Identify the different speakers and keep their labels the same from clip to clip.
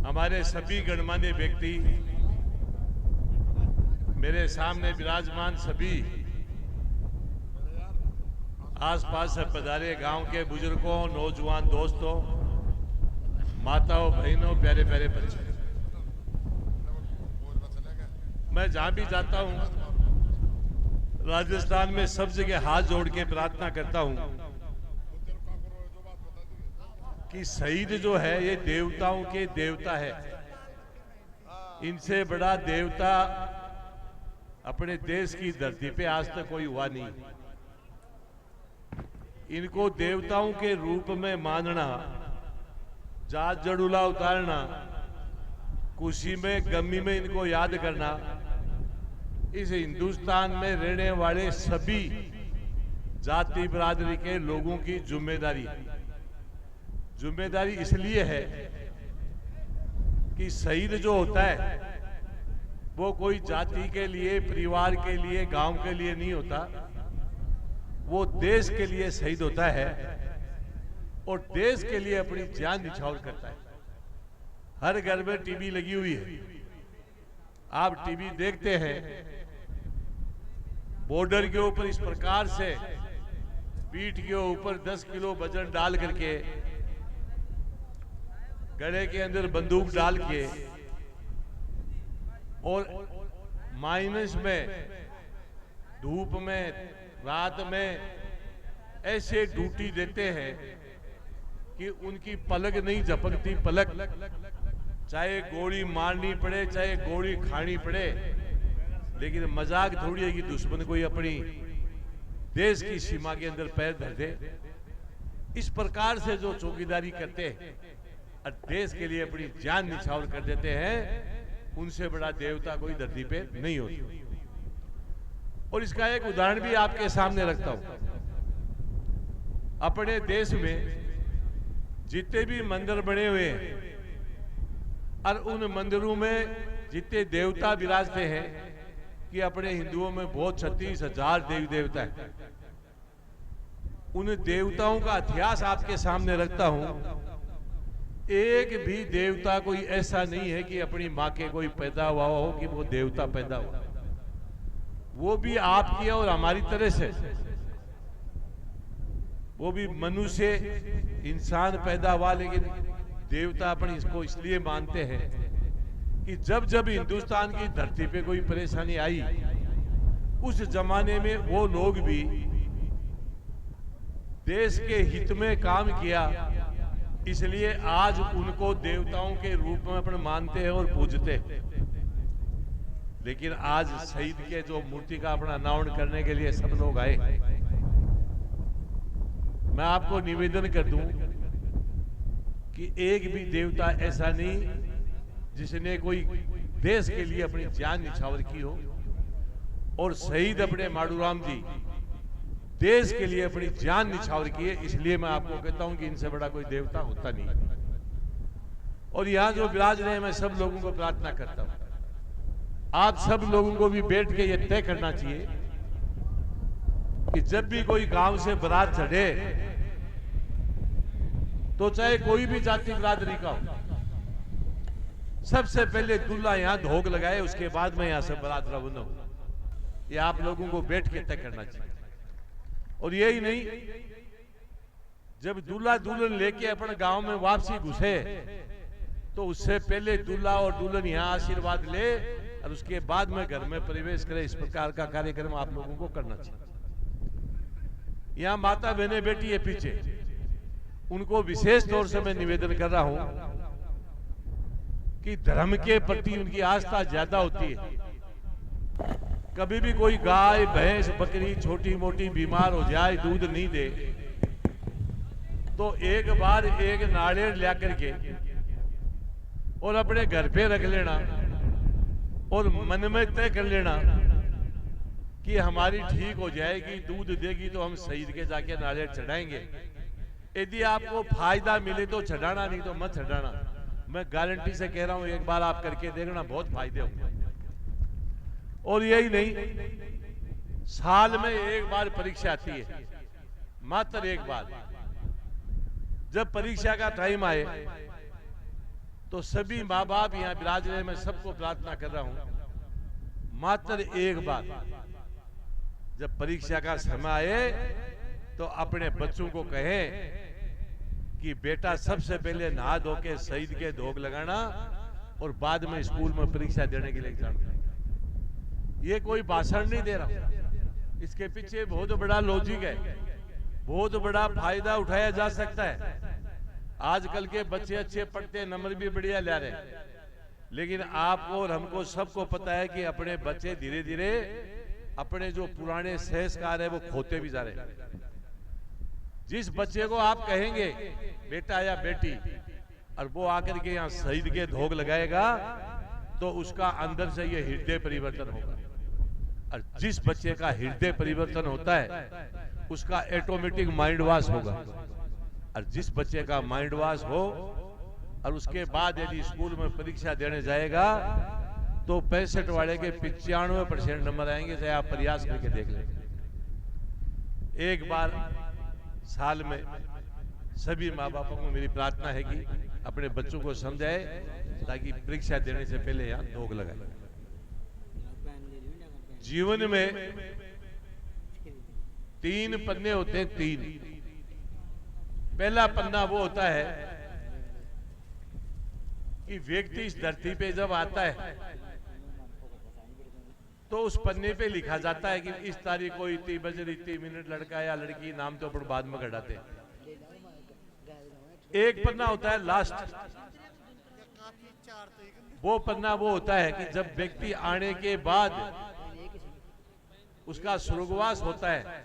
Speaker 1: हमारे सभी गणमान्य व्यक्ति, मेरे सामने विराजमान सभी आसपास से पधारे गांव के बुजुर्गों, नौजवान दोस्तों, माताओं, बहनों, प्यारे प्यारे बच्चे, मैं जहां भी जाता हूं राजस्थान में सब जगह हाथ जोड़ के प्रार्थना करता हूं कि शहीद जो है ये देवताओं के देवता है। इनसे बड़ा देवता अपने देश की धरती पे आज तक कोई हुआ नहीं। इनको देवताओं के रूप में मानना, जात जड़ूला उतारना, खुशी में गमी में इनको याद करना, इस हिंदुस्तान में रहने वाले सभी जाति बिरादरी के लोगों की जिम्मेदारी इसलिए है कि शहीद जो होता है वो कोई जाति के लिए, परिवार के लिए, गांव के लिए नहीं होता, वो देश के लिए शहीद होता है और देश के लिए अपनी जान निछावर करता है। हर घर में टीवी लगी हुई है, आप टीवी देखते हैं। बॉर्डर के ऊपर इस प्रकार से पीठ के ऊपर 10 किलो वजन डाल करके, गले के अंदर बंदूक डाल के और माइनस में, धूप में, रात में ऐसे ड्यूटी देते हैं कि उनकी पलक नहीं झपकती। पलक, चाहे गोली मारनी पड़े, चाहे गोली खानी पड़े, लेकिन मजाक थोड़ी है कि दुश्मन कोई अपनी देश की सीमा के अंदर पैर धर दे। इस प्रकार से जो चौकीदारी करते हैं और देश के लिए अपनी जान निछावर कर देते हैं, उनसे बड़ा देवता कोई धरती पे नहीं होता। और इसका एक उदाहरण भी आपके सामने रखता हूं। अपने देश में जितने भी मंदिर बने हुए हैं और उन मंदिरों में जितने देवता विराजते हैं, कि अपने हिंदुओं में बहुत 36,000 देवी देवता है। उन देवताओं का इतिहास आपके सामने रखता हूं। एक भी देवता कोई ऐसा नहीं है कि अपनी मां के कोई पैदा हुआ हो कि वो देवता पैदा हुआ। वो भी आपकी और हमारी तरह से, वो भी मनुष्य इंसान पैदा हुआ, लेकिन देवता अपनी इसको इसलिए मानते हैं कि जब जब हिंदुस्तान की धरती पे कोई परेशानी आई, उस जमाने में वो लोग भी देश के हित में काम किया, इसलिए आज उनको देवताओं के रूप में अपन मानते हैं और पूजते हैं। लेकिन आज शहीद के जो मूर्ति का अपना अनावरण करने के लिए सब लोग आए, मैं आपको निवेदन कर दूं कि एक भी देवता ऐसा नहीं जिसने कोई देश के लिए अपनी जान निछावर की हो। और शहीद अपने माडूराम जी देश के लिए अपनी जान निछावर किए, इसलिए मैं आपको कहता हूं कि इनसे बड़ा कोई देवता होता नहीं। और यहां जो विराज रहे हैं, मैं सब लोगों को प्रार्थना करता हूं, आप सब लोगों को भी बैठ के ये तय करना चाहिए कि जब भी कोई गांव से बारात चढ़े, तो चाहे कोई भी जाति बिरादरी का हो, सबसे पहले दूल्हा यहां धोख लगाए, उसके बाद में यहां से बारात रवाना हो। ये आप लोगों को बैठ के तय करना चाहिए। और यही नहीं, जब दूल्हा दुल्हन लेके अपने गांव में वापसी घुसे, तो उससे पहले दूल्हा और दुल्हन यहां आशीर्वाद ले और उसके बाद में घर में प्रवेश करे। इस प्रकार का कार्यक्रम आप लोगों को करना चाहिए। यहां माता बहनें बैठी है पीछे, उनको विशेष तौर से मैं निवेदन कर रहा हूं कि धर्म के प्रति उनकी आस्था ज्यादा होती है। कभी भी कोई गाय, भैंस, बकरी छोटी मोटी बीमार हो जाए, दूध नहीं दे, तो एक बार एक नारियल ला करके और अपने घर पे रख लेना और मन में तय कर लेना कि हमारी ठीक हो जाएगी, दूध देगी तो हम शहीद के जाके नारियल चढ़ाएंगे। यदि आपको फायदा मिले तो चढ़ाना, नहीं तो मत चढ़ाना। मैं गारंटी से कह रहा हूं, एक बार आप करके देखना, बहुत फायदे होंगे। और यही नहीं, साल में एक बार परीक्षा आती है, मात्र एक बार। जब परीक्षा का टाइम आए तो सभी माँ बाप यहाँ विराज रहे, मैं सबको प्रार्थना कर रहा हूं, मात्र एक बार जब परीक्षा का समय आए तो अपने बच्चों को कहें कि बेटा सबसे पहले नहा धो के शहीद के धोख लगाना और बाद में स्कूल में परीक्षा देने के लिए जाना। ये कोई भाषण नहीं दे रहा, इसके पीछे बहुत बड़ा लॉजिक है, बहुत बड़ा फायदा उठाया जा सकता है। आजकल के बच्चे अच्छे पढ़ते हैं, नंबर भी बढ़िया ला रहे हैं, लेकिन आपको और हमको सबको पता है कि अपने बच्चे धीरे धीरे अपने जो पुराने संस्कार है वो खोते भी जा रहे हैं। जिस बच्चे को आप कहेंगे बेटा या बेटी और वो आकर के यहाँ शहीद के धोख लगाएगा तो उसका अंदर से ये हृदय परिवर्तन होगा, और जिस बच्चे का हृदय परिवर्तन होता है उसका ऑटोमेटिक माइंड वॉश होगा, और जिस बच्चे का माइंड वॉश हो और उसके बाद यदि स्कूल में परीक्षा देने जाएगा तो 65 वाले के 95% नंबर आएंगे, चाहे आप प्रयास करके देख लें। एक बार साल में सभी माँ बापों को मेरी प्रार्थना है कि अपने बच्चों को समझाए ताकि परीक्षा देने से पहले यहाँ धोख लगाए। जीवन में 3 पन्ने होते हैं, 3। पहला पन्ना वो होता है कि व्यक्ति इस धरती पे जब आता है तो उस पन्ने पे लिखा जाता है कि इस तारीख को इतनी बजे इतनी मिनट लड़का या लड़की, नाम तो अपन बाद में घटाते हैं। एक पन्ना होता है लास्ट, वो पन्ना वो होता है कि जब व्यक्ति आने के बाद उसका स्वर्गवास होता है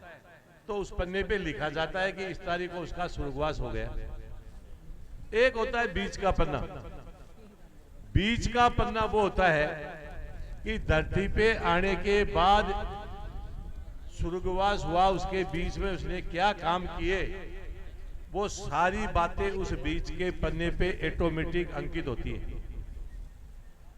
Speaker 1: तो उस पन्ने पे लिखा जाता है कि इस तारीख को उसका स्वर्गवास हो गया। एक होता है बीच का पन्ना। बीच का पन्ना वो होता है कि धरती पे आने के बाद स्वर्गवास हुआ, उसके बीच में उसने क्या काम किए, वो सारी बातें उस बीच के पन्ने पे ऑटोमेटिक अंकित होती हैं।